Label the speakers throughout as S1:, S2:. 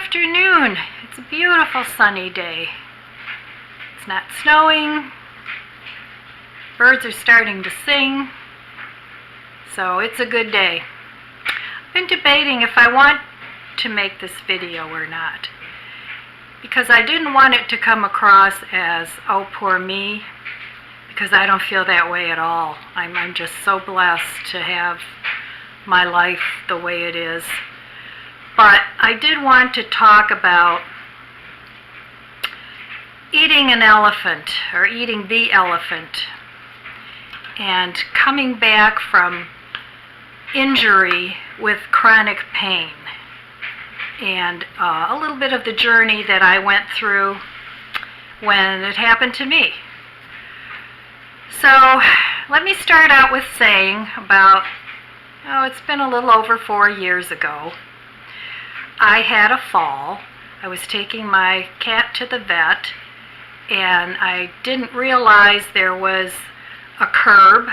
S1: afternoon. It's a beautiful sunny day. It's not snowing. Birds are starting to sing. So it's a good day. I've been debating if I want to make this video or not, because I didn't want it to come across as, oh, poor me, because I don't feel that way at all. I'm just so blessed to have my life the way it is. But I did want to talk about eating an elephant, or eating the elephant, and coming back from injury with chronic pain, and a little bit of the journey that I went through when it happened to me. So let me start out with saying about, it's been a little over 4 years ago. I had a fall. I was taking my cat to the vet, and I didn't realize there was a curb,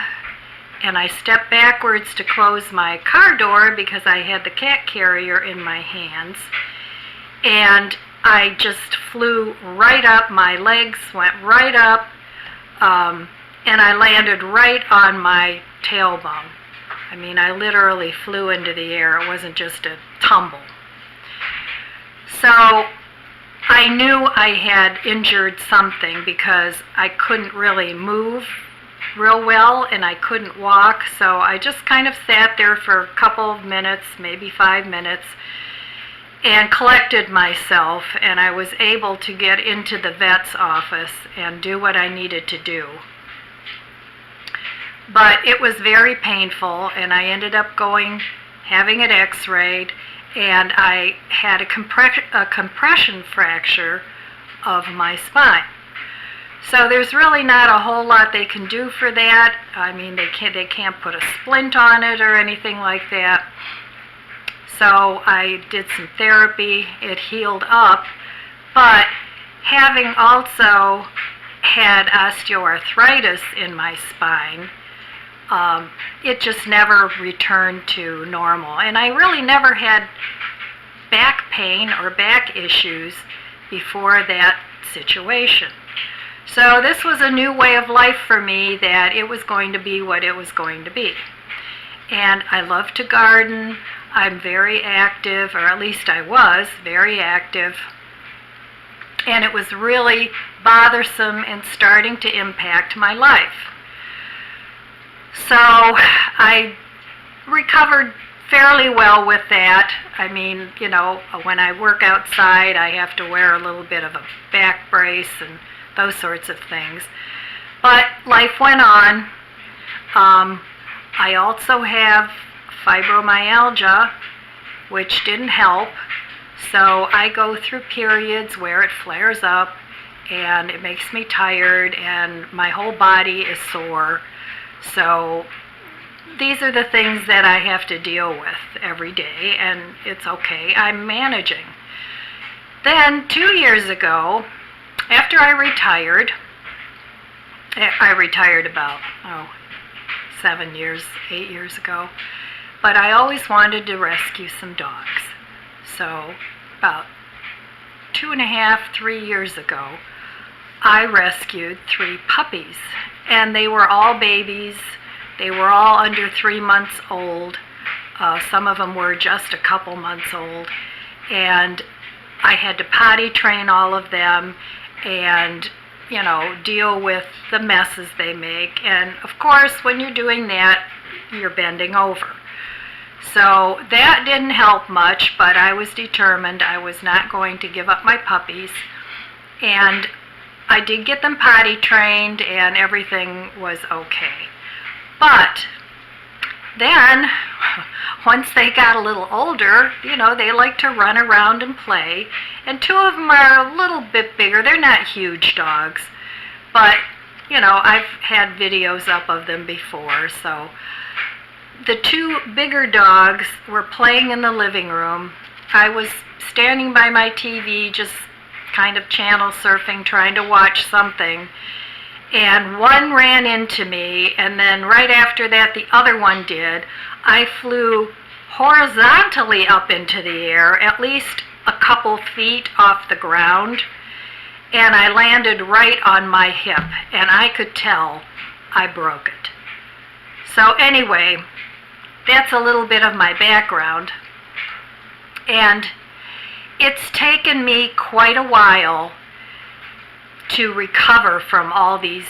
S1: and I stepped backwards to close my car door because I had the cat carrier in my hands, and I just flew right up. My legs went right up, and I landed right on my tailbone. I mean, I literally flew into the air. It wasn't just a tumble. So I knew I had injured something because I couldn't really move real well, and I couldn't walk. So I just kind of sat there for a couple of minutes, maybe 5 minutes, and collected myself, and I was able to get into the vet's office and do what I needed to do. But it was very painful, and I ended up having it x-rayed, and I had a compression fracture of my spine. So there's really not a whole lot they can do for that. I mean, they can't put a splint on it or anything like that. So I did some therapy. It healed up, but having also had osteoarthritis in my spine, it just never returned to normal. And I really never had back pain or back issues before that situation. So this was a new way of life for me, that it was going to be what it was going to be. And I love to garden. I'm very active, or at least I was very active. And it was really bothersome and starting to impact my life. So I recovered fairly well with that. I mean, you know, when I work outside, I have to wear a little bit of a back brace and those sorts of things. But life went on. I also have fibromyalgia, which didn't help. So I go through periods where it flares up, and it makes me tired, and my whole body is sore. So these are the things that I have to deal with every day, and it's okay. I'm managing. Then 2 years ago, after I retired about 8 years ago, but I always wanted to rescue some dogs. So about 2.5, 3 years ago, I rescued 3 puppies, and they were all babies. They were all under 3 months old. Some of them were just a couple months old, and I had to potty train all of them and, you know, deal with the messes they make. And of course, when you're doing that, you're bending over. So that didn't help much, but I was determined I was not going to give up my puppies. And I did get them potty trained, and everything was okay. But then, once they got a little older, you know, they like to run around and play. And 2 of them are a little bit bigger. They're not huge dogs, but, you know, I've had videos up of them before. So the 2 bigger dogs were playing in the living room. I was standing by my TV, just kind of channel surfing, trying to watch something. And one ran into me, and then right after that, the other one did. I flew horizontally up into the air, at least a couple feet off the ground, and I landed right on my hip, and I could tell I broke it. So anyway, that's a little bit of my background, and it's taken me quite a while to recover from all these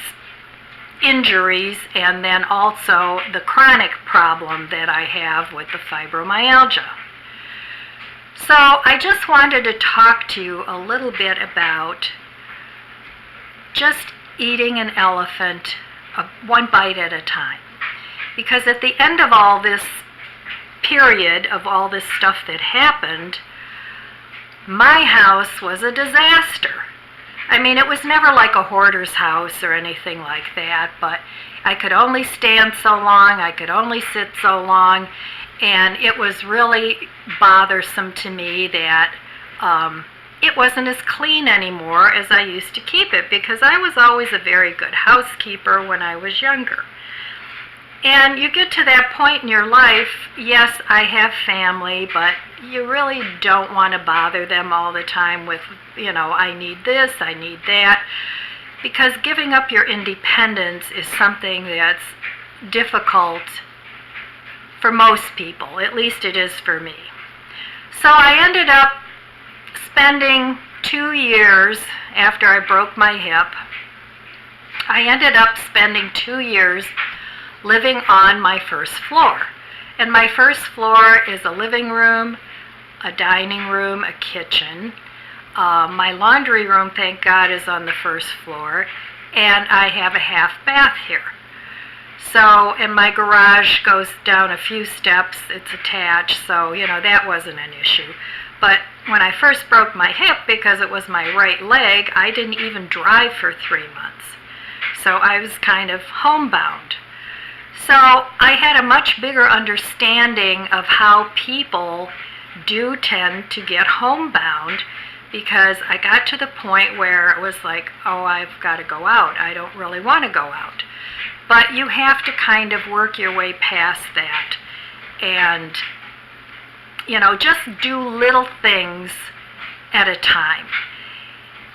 S1: injuries, and then also the chronic problem that I have with the fibromyalgia. So I just wanted to talk to you a little bit about just eating an elephant one bite at a time. Because at the end of all this period of all this stuff that happened, my house was a disaster. I mean, it was never like a hoarder's house or anything like that, but I could only stand so long, I could only sit so long, and it was really bothersome to me that it wasn't as clean anymore as I used to keep it, because I was always a very good housekeeper when I was younger. And you get to that point in your life, yes, I have family, but you really don't want to bother them all the time with, I need this, I need that, because giving up your independence is something that's difficult for most people. At least it is for me. So I ended up spending 2 years after I broke my hip. I ended up spending 2 years living on my first floor. And my first floor is a living room, a dining room, a kitchen. My laundry room, thank God, is on the first floor, and I have a half bath here. So, and my garage goes down a few steps, it's attached, so, that wasn't an issue. But when I first broke my hip, because it was my right leg, I didn't even drive for 3 months. So I was kind of homebound. So I had a much bigger understanding of how people do tend to get homebound, because I got to the point where it was like, oh, I've got to go out. I don't really want to go out. But you have to kind of work your way past that and, just do little things at a time.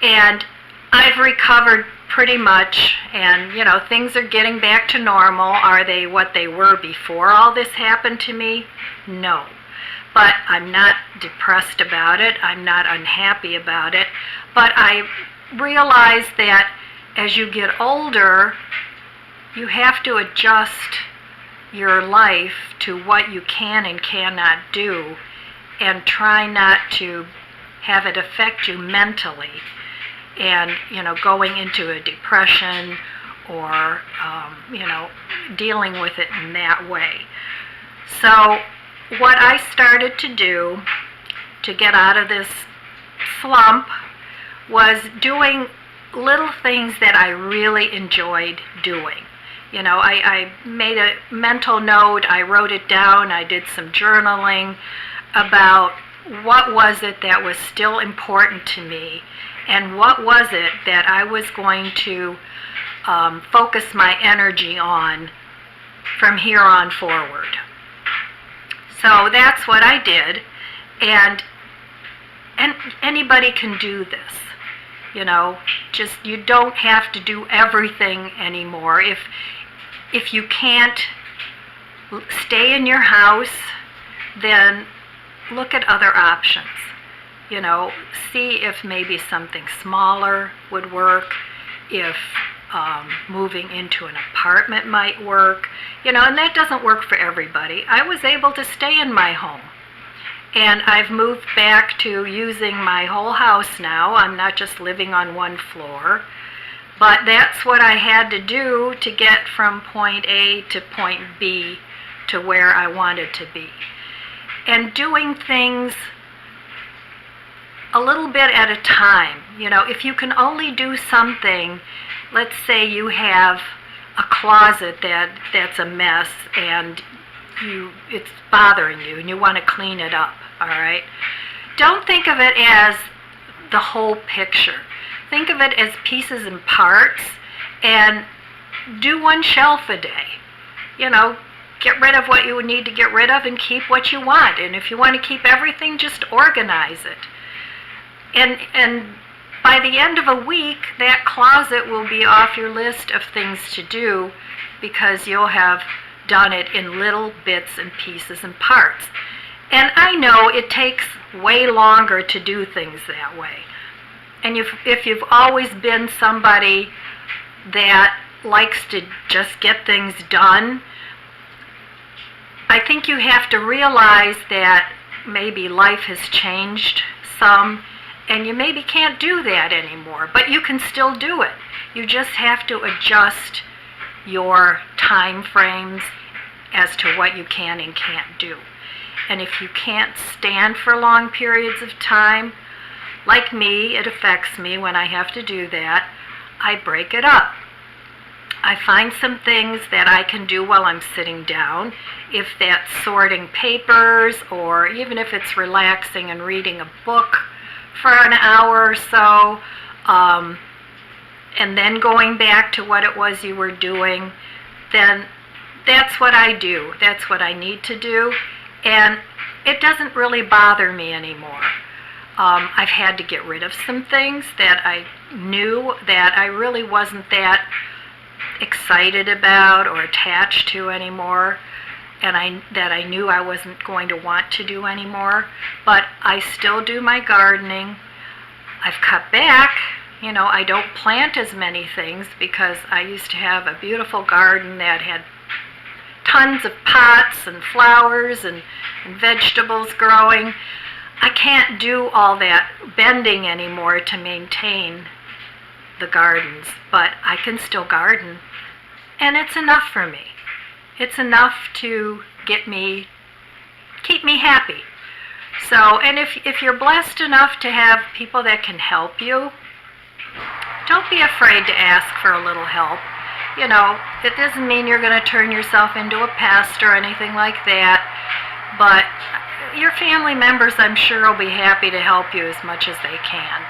S1: And I've recovered pretty much, and, things are getting back to normal. Are they what they were before all this happened to me? No. But I'm not depressed about it. I'm not unhappy about it. But I realize that as you get older, you have to adjust your life to what you can and cannot do, and try not to have it affect you mentally and, going into a depression or, dealing with it in that way. So what I started to do to get out of this slump was doing little things that I really enjoyed doing. I made a mental note, I wrote it down, I did some journaling about what was it that was still important to me, and what was it that I was going to focus my energy on from here on forward. So that's what I did, and anybody can do this. Just you don't have to do everything anymore. If you can't stay in your house, then look at other options. See if maybe something smaller would work, if moving into an apartment might work, and that doesn't work for everybody. I was able to stay in my home, and I've moved back to using my whole house now. I'm not just living on one floor, but that's what I had to do to get from point A to point B to where I wanted to be. And doing things a little bit at a time. If you can only do something, let's say you have a closet that's a mess and it's bothering you and you want to clean it up, all right? Don't think of it as the whole picture. Think of it as pieces and parts, and do one shelf a day. Get rid of what you need to get rid of and keep what you want. And if you want to keep everything, just organize it. And by the end of a week, that closet will be off your list of things to do because you'll have done it in little bits and pieces and parts. And I know it takes way longer to do things that way. And if you've always been somebody that likes to just get things done, I think you have to realize that maybe life has changed some, and you maybe can't do that anymore, but you can still do it. You just have to adjust your time frames as to what you can and can't do. And if you can't stand for long periods of time, like me, it affects me when I have to do that, I break it up. I find some things that I can do while I'm sitting down, if that's sorting papers, or even if it's relaxing and reading a book for an hour or so, and then going back to what it was you were doing, then that's what I do. That's what I need to do, and it doesn't really bother me anymore. I've had to get rid of some things that I knew that I really wasn't that excited about or attached to anymore, and that I knew I wasn't going to want to do anymore. But I still do my gardening. I've cut back. I don't plant as many things because I used to have a beautiful garden that had tons of pots and flowers and vegetables growing. I can't do all that bending anymore to maintain the gardens, but I can still garden, and it's enough for me. It's enough to keep me happy. So, and if you're blessed enough to have people that can help you, don't be afraid to ask for a little help. It doesn't mean you're going to turn yourself into a pest or anything like that, but your family members, I'm sure, will be happy to help you as much as they can.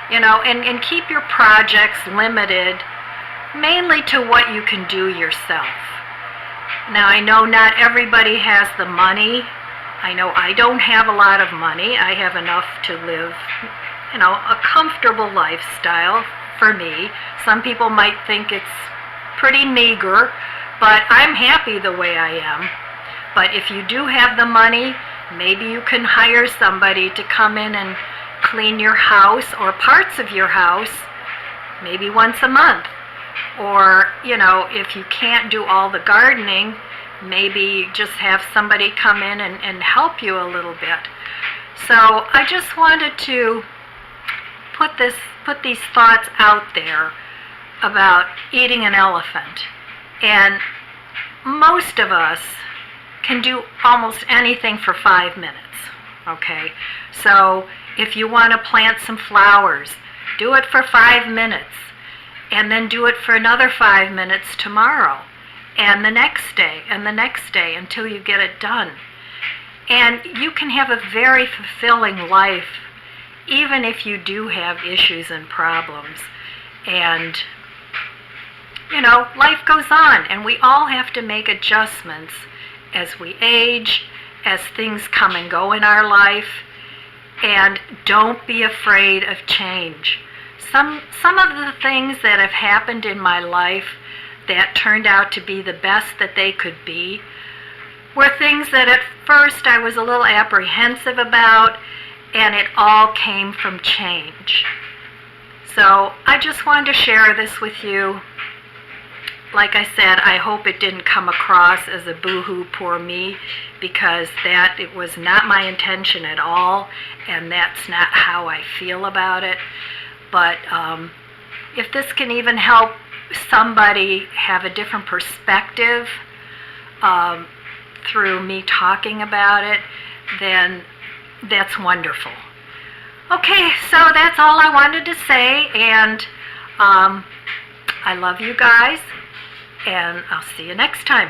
S1: And keep your projects limited mainly to what you can do yourself. Now, I know not everybody has the money. I know I don't have a lot of money. I have enough to live, a comfortable lifestyle for me. Some people might think it's pretty meager, but I'm happy the way I am. But if you do have the money, maybe you can hire somebody to come in and clean your house or parts of your house maybe once a month. Or, if you can't do all the gardening, maybe just have somebody come in and help you a little bit. So I just wanted to put these thoughts out there about eating an elephant. And most of us can do almost anything for 5 minutes, okay? So if you want to plant some flowers, do it for 5 minutes, and then do it for another 5 minutes tomorrow, and the next day, and the next day, until you get it done. And you can have a very fulfilling life, even if you do have issues and problems. And, life goes on, and we all have to make adjustments as we age, as things come and go in our life. And don't be afraid of change. Some of the things that have happened in my life that turned out to be the best that they could be were things that at first I was a little apprehensive about, and it all came from change. So I just wanted to share this with you. Like I said, I hope it didn't come across as a boo-hoo, poor me, because it was not my intention at all, and that's not how I feel about it. But if this can even help somebody have a different perspective through me talking about it, then that's wonderful. Okay, so that's all I wanted to say, and I love you guys, and I'll see you next time.